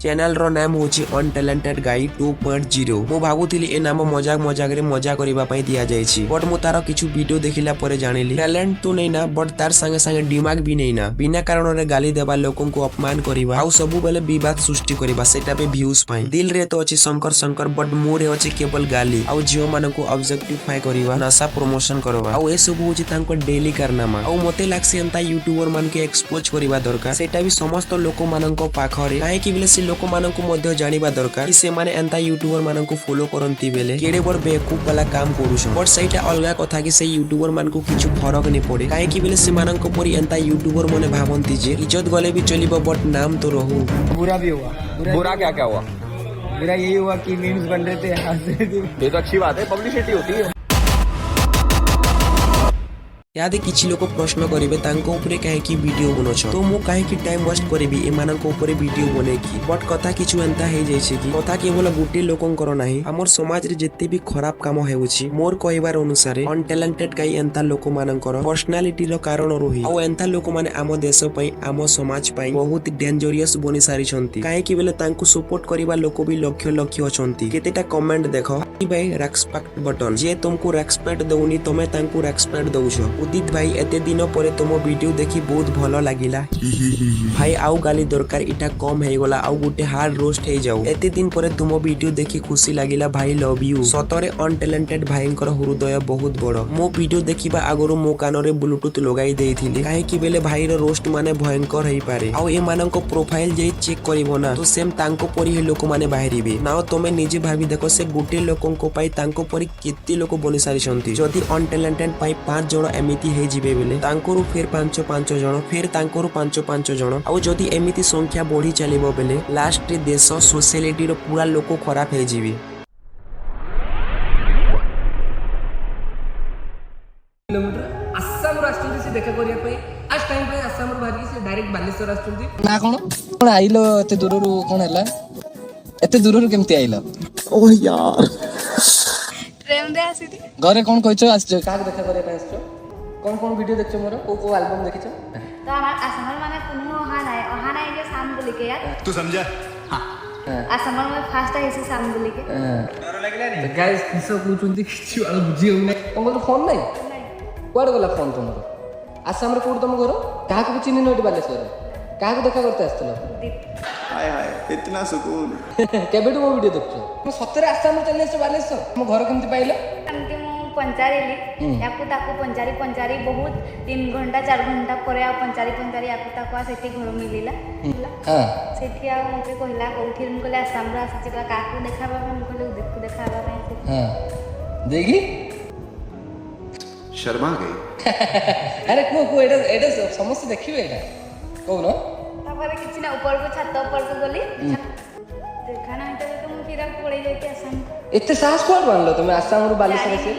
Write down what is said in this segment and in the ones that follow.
Channel रो नाम होची untalented गाई 2.0 मु भाबुथिली ए नाम मजाक मजाक रे मजा करिबा पई दिया जायछि बट मु तारो किछु वीडियो देखिला परे जानिली टैलेंट तो नै ना बट तार संगे संगे दिमाग भी नै ना बिना कारण रे गाली देबा लोकन को अपमान करिबा आउ सब बेले विवाद सृष्टि करिबा सेटा पे व्यूज पई दिल रे तो अछि शंकर शंकर बट मुरे अछि केवल गाली आउ जियो मानन को ऑब्जेक्टिफाई करिबा नशा प्रमोशन करबा आउ ए सब होची तांको डेली कारनामा आउ मते लागसी एंता यूट्यूबर मान के एक्सपोज करिबा दरकार सेटा भी समस्त लोक मानन को पाखरे काहे कि बिले लोक माननकु मध्य जानिबा दरकार कि से माने एंता यूट्यूबर माननकु फॉलो करंती बेले केडे बड़ बेवकूफ वाला काम करूछन बट सेटा अलगा कथा कि से यूट्यूबर मानकु किछु फरक नै पड़े काहे कि बिले से माननकु परि एंता यूट्यूबर मने भावंती जे इज्जत गले भी चलिबो बट नाम तो रहू बुरा भी हुआ बुरा क्या क्या हुआ? मेरा यही हुआ कि मीम्स बन रहे थे हंस रहे थे। ये तो अच्छी बात है, पब्लिसिटी होती है। यादे किछि लोक प्रश्न करिवे तांको ऊपरे काहे कि वीडियो बनोछ तो मु काहे कि टाइम वेस्ट करबी ए माननको ऊपरे वीडियो बने की बट कथा किछु एंता हे जाय छै कि कथा केवल गुटे लोकन करो नाही हमर समाज रे जत्ते भी खराब काम हेउछि मोर कहबार अनुसार अनटैलेंटेड काई एंता लोक मानकर पर्सनालिटी रो कारण रोही आ एंता लोक माने आम देश पई आम समाज पई बहुत डेंजरियस बनि सारी छंती काहे कि बेले तांको सपोर्ट करबा लोक भी लक्ष्य लक्ष्य अछंती केतेटा कमेंट देखो कि भाई रेस्पेक्ट बटन जे तुमको रेस्पेक्ट दउनी तमे तांको रेस्पेक्ट दउछो उदित भाई एते दिन परे तुम वीडियो देखी बहुत भलो लागिला भाई आउ गाली दरकार इटा कम हे गला आउ गुटे हार्ड रोस्ट हे जाऊ एते दिन परे तुम वीडियो देखी खुशी लागिला भाई लव यू सतरे अनटैलेंटेड भाईंकर हृदय बहुत बड़ मो वीडियो देखिबा आगरो मो कानरे ब्लूटूथ लगाई देइथिली काहे कि बेले भाई रो रोस्ट माने भयंकर हेई पारे आउ ए माननको प्रोफाइल जे चेक करिवो ना तो सेम तांको परि हे लोक माने बाहरिबे नाउ तमे निजे भाबी देखो से गुटे लोकनको पाई तांको परि केते लोक बनि सारी छंती जदी अनटैलेंटेड पाई 5 जण एमिति हे जिबे बेले तांकोरु फेर 5 जण फेर तांकोरु 5 जण आउ जदी एमिति संख्या बढ़ी चलिबो बेले लास्ट रे देश सोसाइटी रो पूरा लोक खराब हे जिबे किलोमीटर आसाम राष्ट्रपति से देखा करिया पई आज टाइम पे आसाम रो बाहरी से डायरेक्ट बालेश्वर राष्ट्रपति ना कोन आइलो एते दूररु कोन हला एते दूररु केमति आइलो ओ यार ट्रेन रे आसीथि घरे कोन कहछो आछो काक देखा करिया पई आछो कोन वीडियो देखछो मोर को एल्बम देखछो तो हमार आसाम माने कोनो अहा नाय जे शाम बोली के यार तू समझा? हाँ। आसाम में फास्ट है ऐसे शाम बोली के डर लागला रे गाइस किसो कुचुंती किछु आल बुझी होने तुमको फोन नहीं कुआड़ गला फोन तुमरो आसाम रे कोड तुम घर काहा को चिन्ह नोट बालेश्वर काहा को देखा करते आछलो हाय हाय इतना सुकून। केबेटू मो वीडियो देखछो हम सतरे आसाम रे चले बालेश्वर हम घर केमति पाइलो हमके मु पंचारीली याकु ताकु पंचारी बहुत 3 घंटा 4 घंटा परे आ पंचारी याकु ताकु सेठी घर मिलिला हां सेठी आ मते कहला कोठी हम कहले आसाम रे आसी चिकला काकु देखाबा हम कहले उदित को देखाबा पई हां देखी शर्मा गई। अरे को एटा समस्त देखिबे एटा कोन तापर किछि ना ऊपर को छत ऊपर को गली देखा ना तो तुम फिर पड़े जाते आसाम एते साहस कोड बनलो तुम आसाम रो बालेश्वर से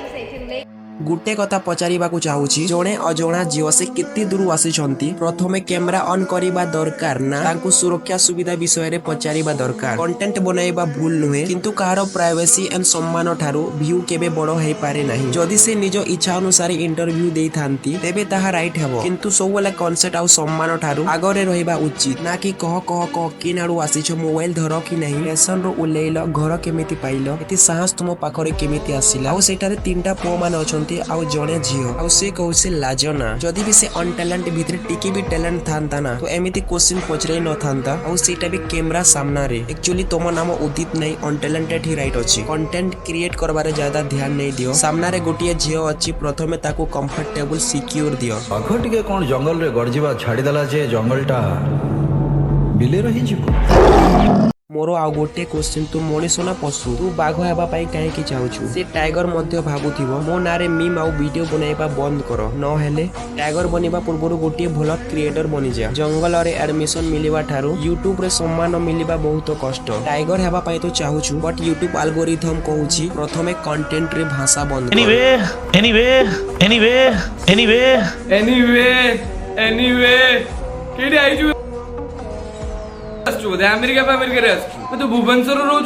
गुटे कथा पचारिबाकु चाहूची जणे अजणा जीव से केते दूर आसीछंती प्रथमे कैमरा ऑन करिबा दरकार ना तांको सुरक्षा सुविधा विषय रे पचारिबा दरकार कंटेंट बनाइबा भूल नुहे किंतु कार प्राइवेसी एंड सम्मान ठारू व्यू केबे बड़ हे पारे नाही जदि से निज इच्छा अनुसार इंटरव्यू देई थांती तेबे ताहा राइट हेबो किंतु सबला कॉन्सेप्ट आ सम्मान ठारू आगरे रहिबा उचित ना कि कह किनाडू आसीछ मोबाइल धर कि नाही फैशन रो उलेइलो घर केमिति पाइलो एति साहस तुम पाखरे केमिति आसीला आ सेटारे तीनटा पो मान अछन आउ जणे झियो आउ से कहूसे लाजना जदि भी से अनटैलेंट भितर टिकी भी टैलेंट थांता ना तो एमिति क्वेश्चन पचरे न थांता आउ सेटा भी कैमरा सामना रे एक्चुअली तुम नाम उदित नहीं अनटैलेंटेड ही राइट अछि कंटेंट क्रिएट करबारे ज्यादा ध्यान नहीं दियो सामना रे गोटिए झियो अछि प्रथमे ताको कंफर्टेबल सिक्योर दियो आखो टिके कोन जंगल रे गडजिबा छाडी दला जे जंगलटा बिले रही जिवो मोरो आउ गोटे क्वेश्चन तू मनीष ना पशु तू बाघ हेबा पाई काहे कि चाहूछु से टाइगर मध्य भाबुथिबो मो नारे मीम आउ वीडियो बनाइबा बंद करो न हेले टाइगर बनिबा पूर्वरु गोटे भल क्रिएटर बनि जा जंगल रे एडमिशन मिलिबा थारु यूट्यूब रे सम्मान मिलिबा बहुत कष्ट टाइगर हेबा पाई तो चाहूछु बट यूट्यूब एल्गोरिथम कहूची प्रथमे कंटेंट रे भाषा बंद एनीवे केडी आइजु अमेरिका रे मैं तो भुवनेश्वर रोज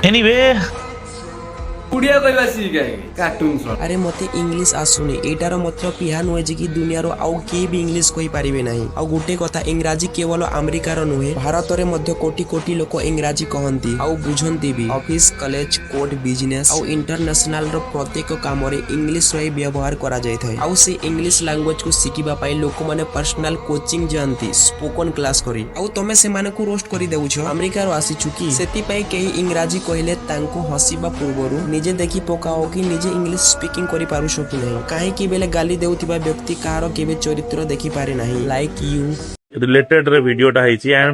एनीवे ଓଡ଼ିଆ କହିବା ଶିଖା କାର୍ଟୁନ ଶୁଣ আরে মতে ইংলিশ আসুনি এটার মতলব ইহা নুহে যে কি দুনিয়ার আউ কে বি ইংলিশ কই পারিবে নাই আউ গোটে কথা ইংরাজী কেবল আমেরিকার নুহে ভারতরে মধ্য কোটি কোটি লোক ইংরাজী কহନ୍ତି আউ বুঝନ୍ତି বি অফিস কলেজ কোর্ট বিজনেস আউ ইন্টারন্যাশনাল র প্রত্যেক কামরে ইংলিশ রই ব্যবহার করা যাই থাই আউ সে ইংলিশ ল্যাঙ্গুয়েজ কো শিখিবা পাই লোক মানে পার্সোনাল কোচিং জানতি স্পোকন ক্লাস করি আউ তুমি সেমানকু রোস্ট করি দেউছ আমেরিকার আসিছু কি সেতি পাই কেহি ইংরাজী কহিলে তাঙ্কু হসিবা পূର୍ବରୁ ନିଜେ ଦେଖି ପକାओ କି ନିଜେ ଇଂଲିଶ ସ୍ପିକିଂ କରିପାରୁଛ କି ନାହିଁ କାହିଁକି ବେଲେ ଗାଲି ଦେଉଥିବା ବ୍ୟକ୍ତି କାହାର କେବେ ଚରିତ୍ର ଦେଖିପାରେ ନାହିଁ ଲାଇକ୍ ୟୁ रिलेटेड रे वीडियोटा ହେଇଛି एंड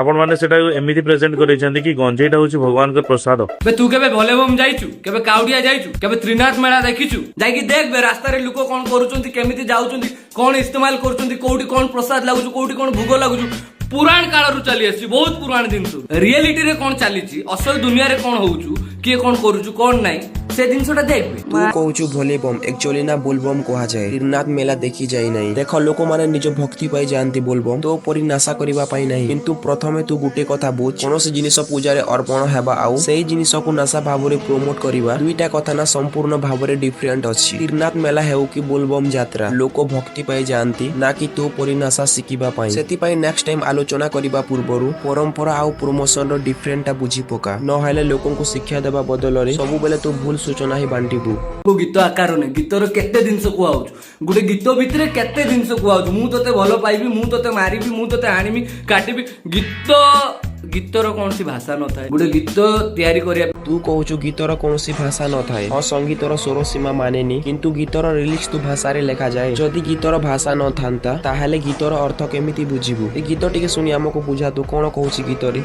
आपण माने सेटा एमिति प्रेजेंट करिसेंती कि गंजेटा होची भगवान के प्रसाद बे तू केबे भोलेबम जाइछु केबे काउडिया जाइछु केबे त्रिनाथ मेला देखिछु जाई कि देख बे रास्ता रे लोक कोन करूचंती केमिति जाउचंती कोन इस्तेमाल करूचंती कोठी कोन प्रसाद लागुछु कोठी कोन भोग लागुछु पुराण काल रु चली आसी बहुत पुराण दिन रियलिटी रे कोन चलीची असल दुनिया रे कोन होउछु के कोन करूछु कोन नाही से जिनसटा देखबे तू कहूछु भोले बम एक्चुअली ना बोलबम कहा जाए त्रिनाथ मेला देखी जाई नहीं देख लोक माने निज भक्ति पाई जानती बोलबम तो परि नाशा करिबा पाई नहीं किंतु प्रथमे तू गुटे कथा बुझ कोनोसी जिनिस पूजा रे अर्पण हेबा आउ सेही जिनिस को नाशा भाबरे प्रमोट करिबा दुईटा कथा ना संपूर्ण भाबरे डिफरेंट अछि त्रिनाथ मेला हेउ कि बोलबम यात्रा लोक भक्ति पाई जानती ना कि तू परि नाशा सिकिबा पाई सेति पाई नेक्स्ट टाइम आलोचना करिबा पूर्वरु परंपरा आउ प्रमोशन रो डिफरेंटटा बुझी पका न हेले लोकन को शिक्षा देबा बदल रे सब बेले तू भूल सूचना ही बांटिबु गीत आकार ने गीतर केते जिनस कुआउछु गुटे गीत भितरे केते जिनस कुआउछु मु तते भलो पाइबी मु तते मारिबी मु तते आनिबी काटिबी गीतर कोनसी भाषा न थाए गुटे गीत तयारी करिया तू कहूछु गीतर कोनसी भाषा न थाए हां संगीतर स्वर सीमा मानेनी किंतु गीतर रिलिक्स तू भाषा रे लेखा जाए जदि गीतर भाषा न थांता ताहाले गीतर अर्थ केमिति बुझिबु ए गीत टिके सुनी हमको बुझा तू कोन कहूछि गीत रे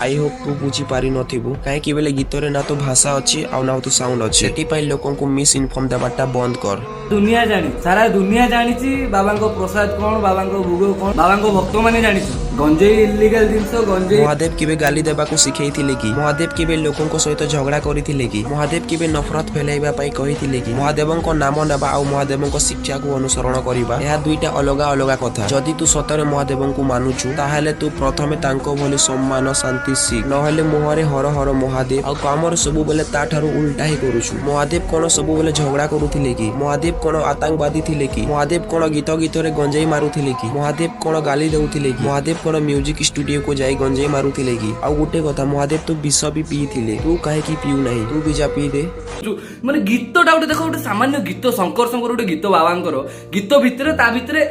आई होप तू बुझी पारि नथिबु काहे कि बेले गीतरे ना तो भाषा अछि आ ना तो साउंड अछि सेति पई लोकन को मिस इन्फॉर्म देबाटा बंद कर दुनिया जानी सारा दुनिया जानिची बाबा को प्रसाद कोन बाबा को भोग कोन बाबा को भक्त माने जानिची गंजे इल्लीगल जिंस गंजे महादेव केबे गाली देबा को सिखैथिले कि महादेव केबे लोकन को सहित झगड़ा करिथिले कि महादेव केबे नफरत फैलाइबा पई कहिथिले कि महादेवन को नाम नेबा आ महादेवन को शिक्षा को अनुसरण करिबा एहा दुईटा अलगा अलगा कथा जदि तू सतरे महादेवन को मानुछु ताहाले तू प्रथमे तांको भली सम्मान शांति सीख नहले मुहरे हर हर महादेव आ कामर सब बेले ताठारु उल्टा ही करूछु महादेव कोन सब बेले झगड़ा करूथिले कि महादेव कोन आतंकवादी थिले कि महादेव कोन गीत गीतरे गंजेई मारुथिले कि महादेव कोन गाली देउथिले कि महादेव कोन म्यूजिक स्टूडियो को जाई गंजेई मारुथिले कि आ गुटे कथा महादेव तो विष भी पीथिले तू काहे कि पीउ नाही तू भी जा पी दे माने गीतटा उठे देखो उठे सामान्य गीत शंकर शंकर उठे गीत बाबांकर गीत भितरे ता भितरे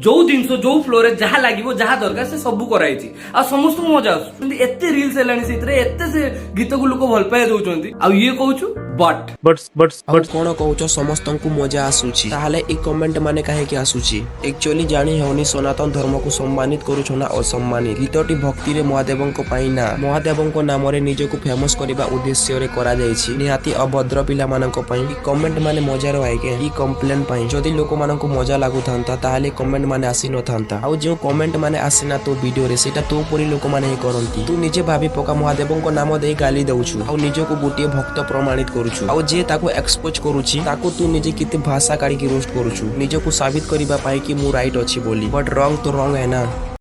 जो जिनस जो फ्लो रे जहा लागिवो जहा दरकार से सब कराइछि आ समस्त मजा आसु एते रील्स हेलानी सेतरे एते से गीत को लोक भल पाए दउचंती आ ये कहूछु बट कोन कहूछ समस्त को मजा आसुछि ताहाले ए कमेंट माने काहे कि आसुछि एक्चुअली जानि होनी सनातन धर्म को सम्मानित करूछ ना असम्मानित गीतटी भक्ति रे महादेवन को पाई ना महादेवन को नाम रे निज को फेमस करबा उद्देश्य रे करा जायछि निहाती अभद्र पिला मानन को पाई कमेंट माने मजा रो आइके ई कंप्लेन पाई जदी लोक मानन को मजा लागु थांता ताहाले कमेंट माने आसी न थांता आ जो कमेंट माने आसीना तो वीडियो रे सेटा तो परि लोक माने ही करंती तू निजे भाबी पका महादेवन को नाम देई गाली दउछु आ निज को गुटिए भक्त प्रमाणित करूछु आ जे ताको एक्सपोज करूछि ताको तू निजे किते भाषा काढी की रोस्ट करूछु निज को साबित करिबा पाई कि मु राइट अछि बोली बट रॉन्ग तो रॉन्ग है ना।